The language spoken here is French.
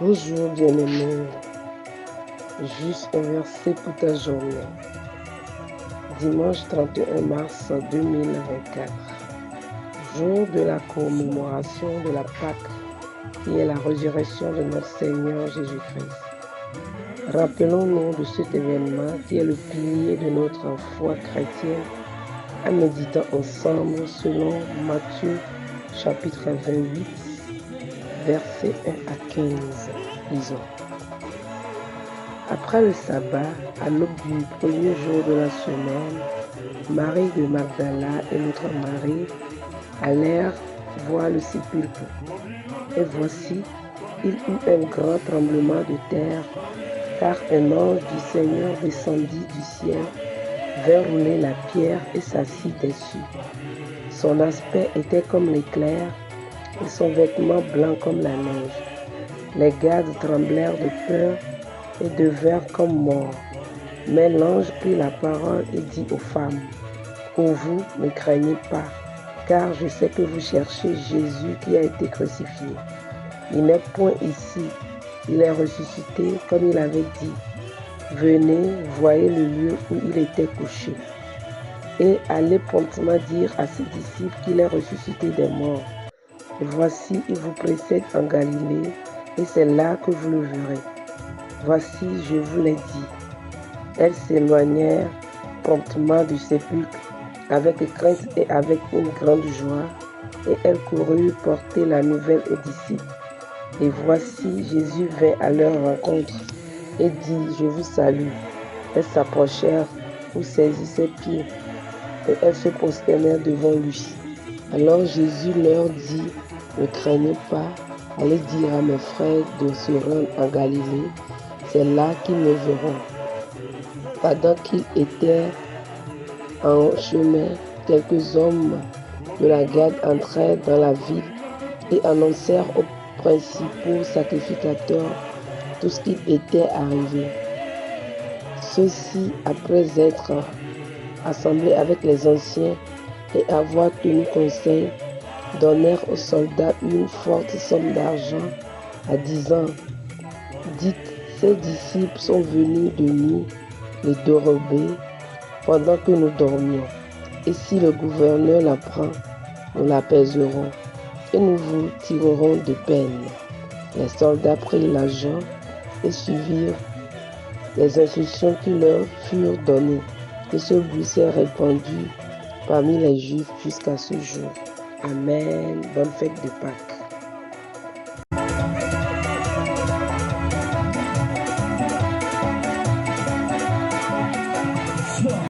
Bonjour bien-aimé, juste un verset pour ta journée. Dimanche 31 mars 2024, jour de la commémoration de la Pâque, qui est la résurrection de notre Seigneur Jésus-Christ. Rappelons-nous de cet événement qui est le pilier de notre foi chrétienne en méditant ensemble selon Matthieu chapitre 28, versets 1 à 15. Lisons. Après le sabbat, à l'aube du premier jour de la semaine, Marie de Magdala et l'autre Marie allèrent voir le sépulcre. Et voici, il eut un grand tremblement de terre, car un ange du Seigneur descendit du ciel, vint rouler la pierre et s'assit dessus. Son aspect était comme l'éclair, et son vêtement blanc comme la neige. Les gardes tremblèrent de peur et devinrent comme morts. Mais l'ange prit la parole et dit aux femmes, « Ô vous, ne craignez pas, car je sais que vous cherchez Jésus qui a été crucifié. Il n'est point ici, il est ressuscité comme il avait dit. Venez, voyez le lieu où il était couché. Et allez promptement dire à ses disciples qu'il est ressuscité des morts. Et voici, il vous précède en Galilée, et c'est là que vous le verrez. Voici, je vous l'ai dit. » Elles s'éloignèrent promptement du sépulcre avec crainte et avec une grande joie, et elles coururent porter la nouvelle aux disciples. Et voici, Jésus vint à leur rencontre et dit, « Je vous salue. » Elles s'approchèrent pour saisir ses pieds, et elles se prosternèrent devant lui. Alors Jésus leur dit, « Ne craignez pas, allez dire à mes frères de se rendre en Galilée, c'est là qu'ils me verront. » Pendant qu'il était en chemin, quelques hommes de la garde entrèrent dans la ville et annoncèrent aux principaux sacrificateurs tout ce qui était arrivé. Ceux-ci, après être assemblés avec les anciens et avoir tenu conseil, donnèrent aux soldats une forte somme d'argent, en disant, « Dites, ces disciples sont venus de nuit les dérober pendant que nous dormions. Et si le gouverneur l'apprend, nous l'apaiserons et nous vous tirerons de peine. » Les soldats prirent l'argent et suivirent les instructions qui leur furent données. Et ce bruit s'est répandu parmi les Juifs jusqu'à ce jour. Amen. Bonne fête de Pâques.